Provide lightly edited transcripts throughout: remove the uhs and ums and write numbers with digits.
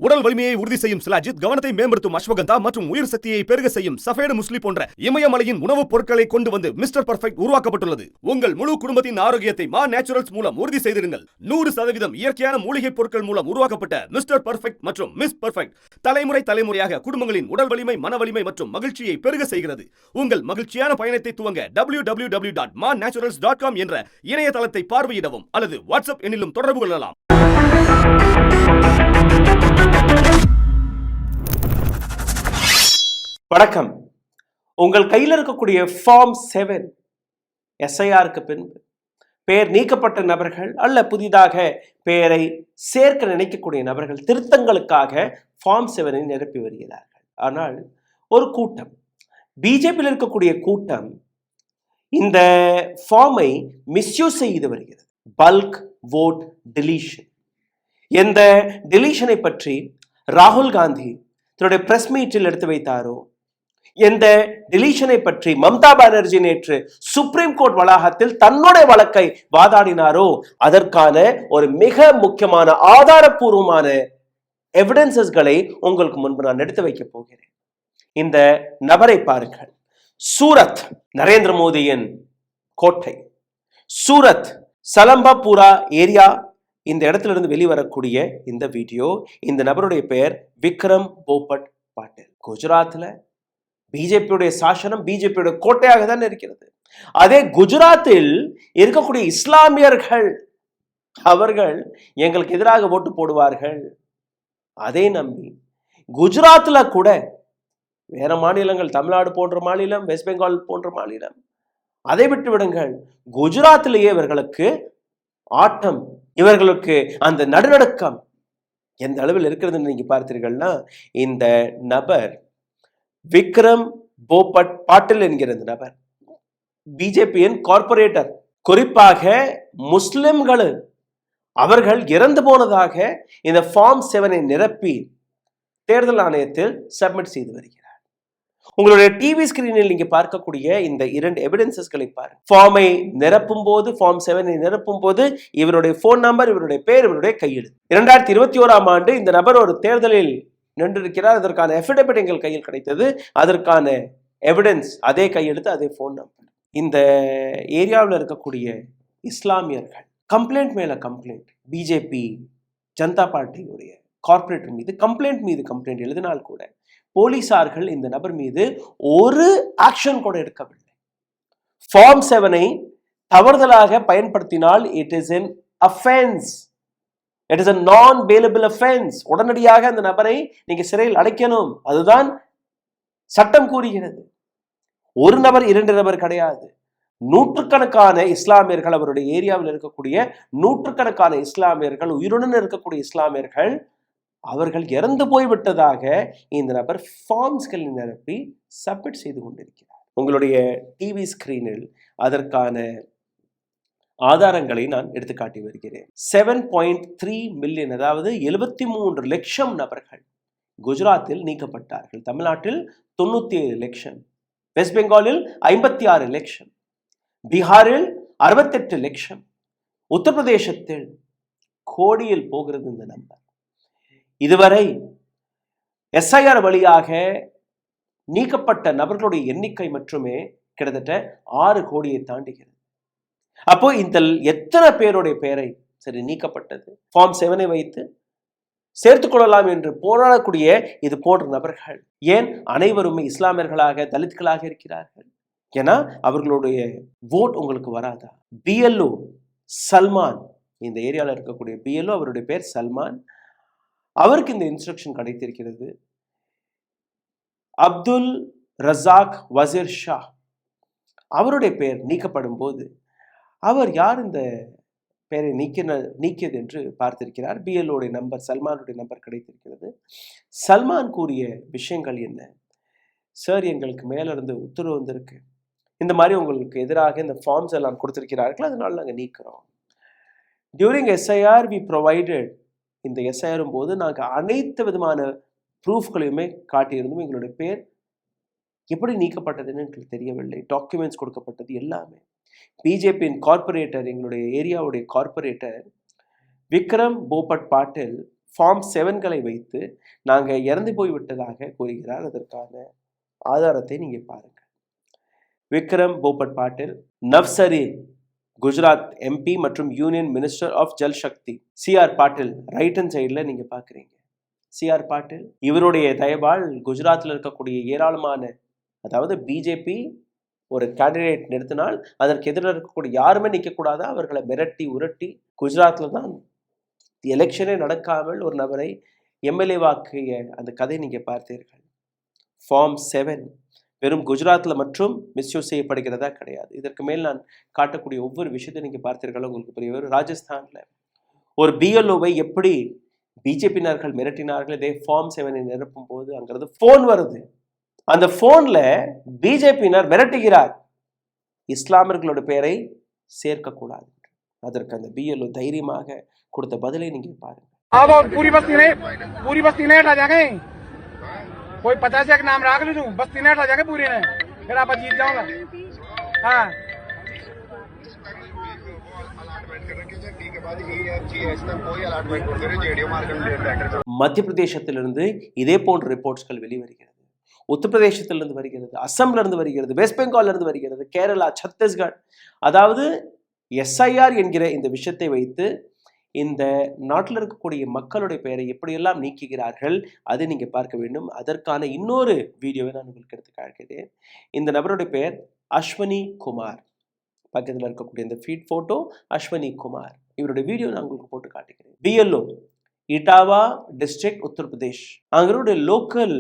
உடல் வலிமையை உறுதி செய்யும் சிலாஜித், கவனத்தை மேம்படுத்தும் அஸ்வகந்தா மற்றும் உயிர் சக்தியை பெருக செய்யும் சஃபேடு முஸ்லி போன்ற இமயமலையின் உணவுப் பொருட்களை கொண்டு வந்து மிஸ்டர் பர்ஃபெக்ட் உருவாக்கப்பட்டுள்ளது. உங்கள் முழு குடும்பத்தின் ஆரோக்கியத்தை மா நேச்சுரல்ஸ் மூலம் உறுதி செய்திருங்கள். 100% இயற்கையான மூலிகை பொருட்கள் மூலம் உருவாக்கப்பட்ட மிஸ்டர் பர்ஃபெக்ட் மற்றும் மிஸ் பர்ஃபெக்ட் தலைமுறையாக குடும்பங்களின் உடல் வலிமை, மன வலிமை மற்றும் மகிழ்ச்சியை பெருக செய்கிறது. உங்கள் மகிழ்ச்சியான பயணத்தை துவங்க www.mannaturals.com என்ற இணையதளத்தை பார்வையிடவும் அல்லது வாட்ஸ்அப் எண்ணிலும் தொடர்பு கொள்ளலாம். வணக்கம். உங்கள் கையில் இருக்கக்கூடிய ஃபார்ம் 7 எஸ்ஐஆருக்கு பின்பு பெயர் நீக்கப்பட்ட நபர்கள் அல்ல புதிதாக பெயரை சேர்க்க நினைக்கக்கூடிய நபர்கள் திருத்தங்களுக்காக ஃபார்ம் 7 நிரப்பி வருகிறார்கள். ஆனால் ஒரு கூட்டம், பிஜேபியில் இருக்கக்கூடிய கூட்டம் இந்த ஃபார்மை மிஸ்யூஸ் செய்து வருகிறது. Bulk vote deletion. எந்த டெலீஷனை பற்றி ராகுல் காந்தி தன்னுடைய பிரஸ் மீட்டில் எடுத்து வைத்தாரோ, எந்த டெலீஷனை பற்றி மம்தா பானர்ஜி நேற்று சுப்ரீம் கோர்ட் வளாகத்தில் தன்னுடைய வழக்கை வாதாடினாரோ, அதற்கான ஒரு மிக முக்கியமான ஆதாரப்பூர்வமான எவிடன்சஸ்களை உங்களுக்கு முன்பு நான் எடுத்து வைக்க போகிறேன். இந்த நபரை பாருங்கள். சூரத், நரேந்திர மோடியின் கோட்டை. சூரத் சலம்பபூரா ஏரியா, இந்த இடத்துல இருந்து வெளிவரக்கூடிய இந்த வீடியோ. இந்த நபருடைய பெயர் விக்ரம் போபட் பாட்டில். குஜராத்ல பிஜேபியுடைய சாசனம், பிஜேபியுடைய கோட்டையாக தான் இருக்கிறது. அதே குஜராத்தில் இருக்கக்கூடிய இஸ்லாமியர்கள், அவர்கள் எங்களுக்கு எதிராக ஓட்டு போடுவார்கள். அதை நம்பி குஜராத்ல கூட வேற மாநிலங்கள், தமிழ்நாடு போன்ற மாநிலம், வெஸ்ட் பெங்கால் போன்ற மாநிலம், அதை விட்டு விடுங்கள், குஜராத்திலேயே இவர்களுக்கு ஆட்டம், இவர்களுக்கு அந்த நடுநடுக்கம் எந்த அளவில் இருக்கிறதுன்னு நீங்க பார்த்தீர்கள்னா, இந்த நபர் விக்ரம் போபட் பாட்டில் என்கிற இந்த நபர் பிஜேபியின் கார்பரேட்டர். குறிப்பாக முஸ்லிம்கள் அவர்கள் இறந்து போனதாக இந்த ஃபார்ம் 7 நிரப்பி தேர்தல் ஆணையத்தில் சப்மிட் செய்து வருகிறார். உங்களுடைய டிவி ஸ்கிரீனில் நீங்க பார்க்கக்கூடிய இந்த 2 எவிடன்சஸ்களை பாருங்க. ஃபார்மை நிரப்பும் போது, ஃபார்ம் 7 நிரப்பும் போது இவருடைய போன் நம்பர், இவருடைய பெயர், இவருடைய கையெழுத்து. 2021ஆம் ஆண்டு இந்த நபர் ஒரு தேர்தலில் நின்றிருக்கிறார். அதற்கான எஃபிடவிட் எங்கள் கையில் கிடைத்தது. அதற்கான எவிடன்ஸ் அதே கையெழுத்து, அதே போன் நம்பர். இந்த ஏரியாவில் இருக்கக்கூடிய இஸ்லாமியர்கள் கம்ப்ளைண்ட் மேல கம்ப்ளைண்ட், பிஜேபி ஜனதா பார்ட்டியுடைய கார்பரேட்டர் மீது கம்ப்ளைண்ட் எழுதினால் கூட போலீசார்கள் இந்த நபர் மீது ஒரு ஆக்ஷன் கூட எடுக்கவில்லை. ஃபார்ம் 7 தவறுதலாக பயன்படுத்தினால் it is an offense. It is a non-bailable offense. உடனடியாக அந்த நபரை நீங்க சிறையில் அடைக்கணும். அதுதான் சட்டம் கூறுகிறது. ஒரு நபர், 2 நபர் கிடையாது. நூற்றுக்கணக்கான இஸ்லாமியர்கள், அவருடைய ஏரியாவில் இருக்கக்கூடிய நூற்றுக்கணக்கான இஸ்லாமியர்கள், உயிருடன் இருக்கக்கூடிய இஸ்லாமியர்கள், அவர்கள் இறந்து போய்விட்டதாக இந்த நபர் ஃபார்ம்ஸ்களை நிரப்பி சப்மிட் செய்து கொண்டிருக்கிறார். உங்களுடைய டிவி ஸ்கிரீனில் அதற்கான ஆதாரங்களை நான் எடுத்துக்காட்டி வருகிறேன். 7.3 மில்லியன், அதாவது 73 லட்சம் நபர்கள் குஜராத்தில் நீக்கப்பட்டார்கள். தமிழ்நாட்டில் 97 லட்சம், வெஸ்ட் பெங்காலில் 56 லட்சம், பீகாரில் 68 லட்சம், உத்தரப்பிரதேசத்தில் கோடியில் போகிறது இந்த நம்பர். இதுவரை எஸ்ஐஆர் வழியாக நீக்கப்பட்ட நபர்களுடைய எண்ணிக்கை மட்டுமே கிட்டத்தட்ட 6 கோடியை தாண்டுகிறது. அப்போ இந்த எத்தனை பேருடைய பெயரை சரி நீக்கப்பட்டது, ஃபார்ம் 7 வைத்து சேர்த்துக் கொள்ளலாம் என்று போராடக்கூடிய இது போன்ற நபர்கள் ஏன் அனைவருமே இஸ்லாமியர்களாக, தலித்களாக இருக்கிறார்கள்? ஏன்னா அவர்களுடைய ஓட் உங்களுக்கு வராதா? பிஎல்ஓ சல்மான், இந்த ஏரியாவில் இருக்கக்கூடிய பிஎல்ஓ, அவருடைய பேர் சல்மான், அவருக்கு இந்த இன்ஸ்ட்ரக்ஷன் கிடைத்திருக்கிறது. அப்துல் ரசாக் வசீர் ஷா, அவருடைய பெயர் நீக்கப்படும் போது அவர் யார் இந்த பெயரை நீக்கியது என்று பார்த்திருக்கிறார். பிஎல்ஓடைய நம்பர், சல்மானுடைய நம்பர் கிடைத்திருக்கிறது. சல்மான் கூறிய விஷயங்கள் என்ன? சார், எங்களுக்கு மேலிருந்து உத்தரவு வந்திருக்கு, இந்த மாதிரி உங்களுக்கு எதிராக இந்த ஃபார்ம்ஸ் எல்லாம் கொடுத்திருக்கிறார்கள், அதனால நாங்கள் நீக்கிறோம். டியூரிங் எஸ்ஐஆர் வி ப்ரொவைடட், இந்த எஸ்ஐஆரும் போது நாங்கள் அனைத்து விதமான ப்ரூஃப்களையுமே காட்டியிருந்தோம். எங்களுடைய பேர் எப்படி நீக்கப்பட்டதுன்னு எங்களுக்கு தெரியவில்லை. டாக்குமெண்ட்ஸ் கொடுக்கப்பட்டது எல்லாமே. பிஜேபியின் கார்பரேட்டர், எங்களுடைய ஏரியாவுடைய கார்பரேட்டர் விக்ரம் போபட் பாட்டில் ஃபார்ம் 7களை வைத்து நாங்கள் இறந்து போய்விட்டதாக கூறுகிறார். அதற்கான ஆதாரத்தை நீங்க பாருங்க. விக்ரம் போபட் பாட்டில், நவ்சரீன் குஜராத் எம்பி மற்றும் union minister of Jal Shakti. CR Patil right hand சைடில் நீங்க பாக்குறீங்க. சிஆர் பாட்டில் இவருடைய தயவால் குஜராத்தில் இருக்கக்கூடிய ஏராளமான, அதாவது பிஜேபி ஒரு கேண்டிடேட் நிறுத்தினால் அதற்கு எதிராக இருக்கக்கூடிய யாருமே நிற்கக்கூடாது, அவர்களை மிரட்டி உரட்டி குஜராத்தில் தான் எலெக்ஷனே நடக்காமல் ஒரு நபரை எம்எல்ஏ வாக்கிய அந்த கதை நீங்க பார்த்தீர்கள். ஃபார்ம் 7 வெறும் குஜராத்தில் மற்றும் மிஸ்யூஸ் செய்யப்படுகிறதா கிடையாது. இதற்கு மேல் நான் காட்டக்கூடிய ஒவ்வொரு விஷயத்தையும் நீங்க பார்த்தீர்கள், உங்களுக்கு புரிய வரும். ராஜஸ்தான்ல ஒரு பிஎல்ஓவை எப்படி பிஜேபியினர்கள் மிரட்டினார்கள். இதே ஃபார்ம் 7 நிரப்பும் போது அங்கிறது போன் வருது. அந்த போன்ல பிஜேபியினர் மிரட்டுகிறார், இஸ்லாமியர்களோட பெயரை சேர்க்கக்கூடாது. அதற்கு அந்த பிஎல்ஓ தைரியமாக கொடுத்த பதிலை நீங்க பாருங்க. पूरी बस्ती ने हटा जाएंगे, कोई 50 का नाम रख ली, तू बस्ती ने हटा जाएंगे पूरी ने, फिर आप जीत जाओगे। हाँ மத்திய பிரதேசத்திலிருந்து இதே போன்ற ரிப்போர்ட்ஸ்கள் வெளிவருகிறது. உத்தரப்பிரதேசத்திலிருந்து வருகிறது, அஸ்ஸாம்ல இருந்து வருகிறது, வெஸ்ட் பெங்கால்ல இருந்து வருகிறது, கேரளா, சத்தீஸ்கர். அதாவது எஸ்ஐஆர் என்கிற இந்த விஷயத்தை வைத்து இந்த நாட்டில் இருக்கக்கூடிய மக்களுடைய பெயரை எப்படியெல்லாம் நீக்குகிறார்கள் அதை நீங்க பார்க்க வேண்டும். அதற்கான இன்னொரு வீடியோவை நான் உங்களுக்கு எடுத்து காட்டுகிறேன். இந்த நபருடைய பெயர் அஸ்வனி குமார். பக்கத்தில் இருக்கக்கூடிய இந்த ஃபீட் போட்டோ அஸ்வனி குமார். இவருடைய வீடியோ நான் உங்களுக்கு போட்டு காட்டுகிறேன். BLO Etawah district Uttar Pradesh. அவங்களுடைய லோக்கல்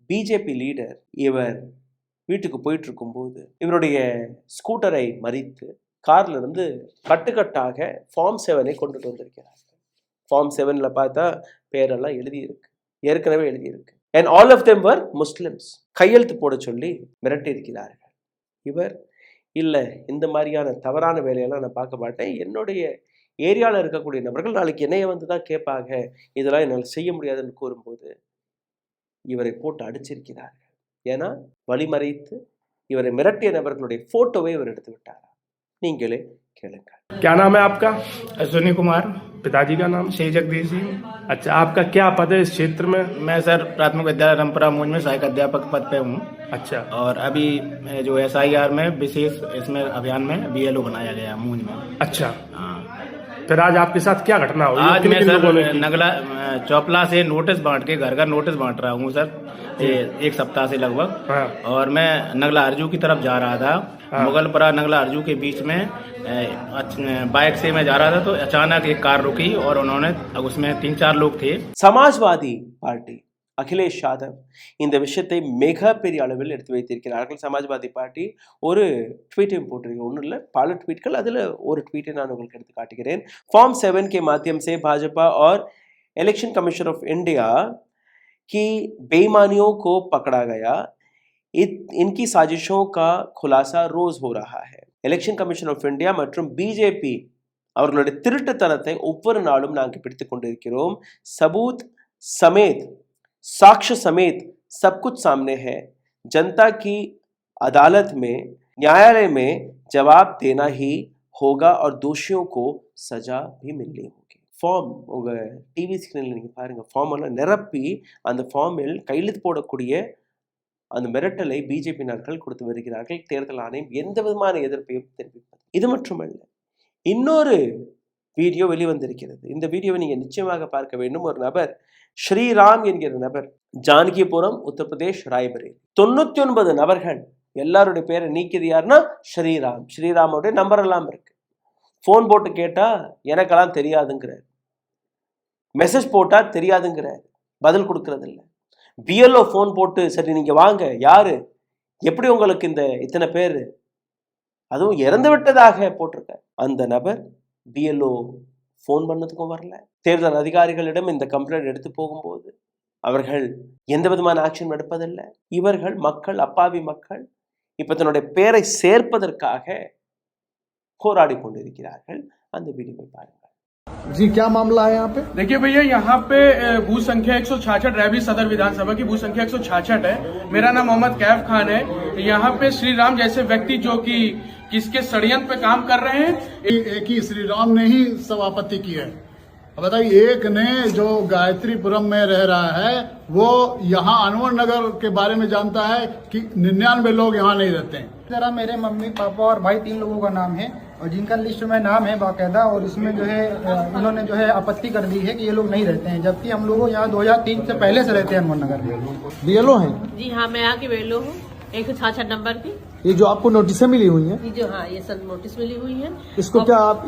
பிஜேபி லீடர் இவர் வீட்டுக்கு போயிட்டு இருக்கும்போது இவருடைய ஸ்கூட்டரை மறித்து கார்ல இருந்து கட்டுக்கட்டாக ஃபார்ம் 7 கொண்டுட்டு வந்திருக்கிறார். ஃபார்ம் 7ல பார்த்தா பேரெல்லாம் எழுதியிருக்கு, ஏற்கனவே எழுதியிருக்கு. And all of them were Muslims. கையெழுத்து போட சொல்லி மிரட்டி இருக்கிறார்கள். இவர் இல்லை, இந்த மாதிரியான தவறான வேலையெல்லாம் நான் பார்க்க மாட்டேன், என்னுடைய ஏரியாவில் இருக்கக்கூடிய நபர்கள் நாளைக்கு என்னைய வந்து தான் கேட்பாங்க, இதெல்லாம் என்னால் செய்ய முடியாதுன்னு கூறும்போது இவரை போட்டு அடிச்சிருக்கிறார்கள். ஏன்னா வழிமறைத்து இவரை மிரட்டிய நபர்களுடைய போட்டோவை இவர் எடுத்து விட்டார். நீங்களே கேளுங்க. क्या नाम है आपका? अश्विनी कुमार। पिताजी का नाम? श्री जगदीश सिंह। अच्छा, आपका क्या पद है इस क्षेत्र में? मैं सर प्राथमिक विद्यालय रामपुरा मूंज में सहायक अध्यापक पद पे हूँ। अच्छा। और अभी जो SIR में विशेष इसमें अभियान में BLO बनाया गया मूंज में। अच्छा, हाँ। फिर आज आपके साथ क्या घटना हुई? आज मैं सर नगला चौपला से नोटिस बांट के घर नोटिस बांट रहा हूँ सर, एक सप्ताह से लगभग। हाँ। और मैं नगला अर्जू की तरफ जा रहा था। हाँ। मुगलपरा नगला अर्जू के बीच में बाइक से मैं जा रहा था तो अचानक एक कार रुकी और उन्होंने, उसमें 3-4 लोग थे। சமாஜ்வாதி பார்ட்டி அகிலேஷ் யாதவ் இந்த விஷயத்தை மிகப்பெரிய அளவில் எடுத்து வைத்திருக்கிறார்கள். சமாஜ்வாதி பார்ட்டி ஒரு ட்வீட்டையும் போட்டிருக்கேன், ஒன்றும் இல்லை பல ட்வீட்கள், அதில் ஒரு ட்வீட்டை நான் உங்களுக்கு எடுத்து காட்டுகிறேன். फॉर्म 7 के माध्यम से भाजपा और इलेक्शन कमीशन ऑफ इंडिया की बेईमानियों को पकड़ा गया, इनकी साजिशों का खुलासा रोज हो रहा है. எலெக்ஷன் கமிஷன் ஆஃப் இந்தியா மற்றும் பிஜேபி அவர்களுடைய திருட்டுத்தனத்தை ஒவ்வொரு நாளும் நாங்கள் பிடித்துக் கொண்டிருக்கிறோம். सबूत समेत, साक्ष्य समेत सब कुछ सामने है. जनता की अदालत में, न्यायालय में जवाब देना ही होगा और दोषियों को सजा भी मिलनी होगी. ஃபார்ம் உங்க டிவி ஸ்கிரீன்ல நீங்க பாருங்க, ஃபார்ம் எல்லாம் நிரப்பி அந்த ஃபார்மில் கையெழுத்து போடக்கூடிய அந்த மிரட்டலை பிஜேபியினர்கள் கொடுத்து வருகிறார்கள். தேர்தல் ஆணையம் எந்த விதமான எதிர்ப்பையும் தெரிவிப்பது. இது மட்டுமல்ல, இன்னொரு வீடியோ வெளிவந்திருக்கிறது. இந்த வீடியோவை நீங்க நிச்சயமாக பார்க்க வேண்டும். ஒரு நபர், ஸ்ரீராம் என்கிற நபர், ஜானகிபுரம் உத்தரப்பிரதேஷ் ராய்பரேலி. 99 நபர்கள் எல்லாருடைய பேரை நீக்கிது யாருன்னா ஸ்ரீராம். ஸ்ரீராமுடைய நம்பர் எல்லாம் இருக்கு. போன் போட்டு கேட்டா எனக்கெல்லாம் தெரியாதுங்கிறார், மெசேஜ் போட்டா தெரியாதுங்கிறார், பதில் கொடுக்கறது இல்லை. பிஎல்ஓ ஃபோன் போட்டு சரி நீங்க வாங்க, யாரு, எப்படி உங்களுக்கு இந்த இத்தனை பேர், அதுவும் இறந்து விட்டதாக போட்டிருக்க. அந்த நபர் பிஎல்ஓ ஃபோன் பண்ணதுக்கும் வரல. தேர்தல் அதிகாரிகளிடம் இந்த கம்ப்ளைண்ட் எடுத்து போகும்போது அவர்கள் எந்த விதமான ஆக்ஷன் எடுப்பதில்லை. இவர்கள் மக்கள், அப்பாவி மக்கள் இப்ப தன்னுடைய பேரை சேர்ப்பதற்காக போராடி கொண்டிருக்கிறார்கள். அந்த வீடியோவை பாருங்கள். जी क्या मामला है यहाँ पे? देखिए भैया, यहाँ पे बूथ संख्या 166 रैबी सदर विधानसभा की बूथ संख्या 166 है। मेरा नाम मोहम्मद कैफ खान है। यहाँ पे श्री राम जैसे व्यक्ति जो कि किसके षड्यंत्र पे काम कर रहे हैं, एक ही श्री राम ने ही सभापति की है बताइए, एक ने जो गायत्रीपुरम में रह रहा है वो यहाँ अनवर नगर के बारे में जानता है कि 99 लोग यहाँ नहीं रहते हैं। जरा मेरे मम्मी पापा और भाई 3 लोगों का नाम है और जिनका लिस्ट में नाम है बाकायदा, और इसमें जो है इन्होंने जो है आपत्ति कर दी है कि ये लोग नहीं रहते हैं, जबकि हम लोग यहाँ 2003 से पहले से रहते हैं अनवर नगर में। बीएलओ हैं जी हाँ, मैं यहाँ की वेलो हूँ, 166 नंबर की। ये जो आपको नोटिसें मिली हुई हैं, ये जो हाँ ये सब नोटिस मिली हुई है। इसको क्या आप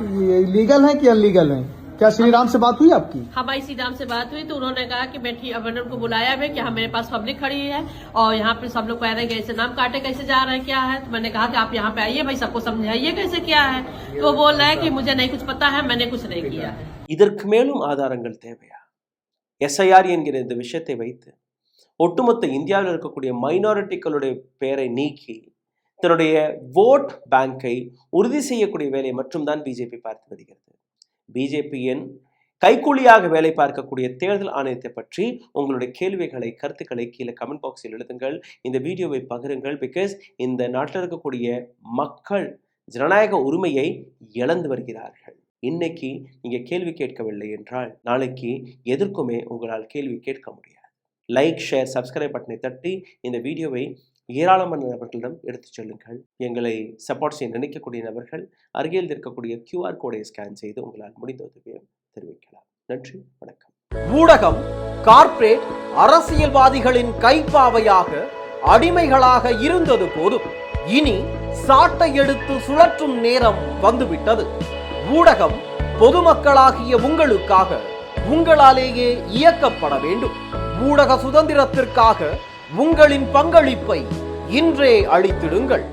लीगल है कि अनलीगल है? क्या श्री राम से बात हुई आपकी? हमारी श्री राम से बात हुई तो उन्होंने कहा कि मैं ठीक, अब मैंने उनको बुलाया है कि हाँ मेरे पास पब्लिक खड़ी है और यहाँ पे सब लोग कह रहे हैं कैसे नाम काटे कैसे जा रहे हैं क्या है, तो मैंने कहा कि आप यहाँ पे आइए भाई, सबको समझाइए कैसे क्या है। तो वो बोल रहा है कि मुझे नहीं कुछ पता है, मैंने कुछ नहीं किया है। இதற்கு மேலும் ஆதாரங்கள் தேவையா? எஸ்ஐஆர் என்கிற இந்த விஷயத்தை வைத்து ஒட்டுமொத்த இந்தியாவில் இருக்கக்கூடிய மைனாரிட்டிகளுடைய பெயரை நீக்கி தன்னுடைய ஓட் பேங்கை உறுதி செய்யக்கூடிய வேலையை மட்டும்தான் பிஜேபி பார்த்து வருகிறது. பிஜேபியின் கைக்கூலியாக வேலை பார்க்கக்கூடிய தேர்தல் ஆணையத்தை பற்றி உங்களுடைய கேள்விகளை கருத்துக்களை கீழே கமெண்ட் பாக்ஸில் எழுதுங்கள். இந்த வீடியோவை பகிருங்கள். பிகாஸ் இந்த நாட்டில் இருக்கக்கூடிய மக்கள் ஜனநாயக உரிமையை இழந்து வருகிறார்கள். இன்னைக்கு நீங்க கேள்வி கேட்கவில்லை என்றால் நாளைக்கு எதற்குமே உங்களால் கேள்வி கேட்க முடியாது. லைக், ஷேர், சப்ஸ்கிரைப் பட்டனை தட்டி இந்த வீடியோவை ஏராளமான நபர்களிடம் எடுத்துச் செல்லுங்கள். எங்களை சப்போர்ட் செய்ய நினைக்கக்கூடிய நபர்கள் அருகில் இருக்கக்கூடிய QR கோடை ஸ்கேன் செய்து உங்களால் முடிந்த உதவியை தெரிவிக்கலாம். நன்றி, வணக்கம். ஊடகம் கார்ப்பரேட் அரசியல்வாதிகளின் கைப்பாவையாக அடிமைகளாக இருந்தது போதும், இனி சாட்டை எடுத்து சுழற்றும் நேரம் வந்துவிட்டது. ஊடகம் பொதுமக்களாகிய உங்களுக்காக உங்களாலேயே இயக்கப்பட வேண்டும். ஊடக சுதந்திரத்திற்காக உங்களின் பங்களிப்பை இன்றே அளித்திடுங்கள்.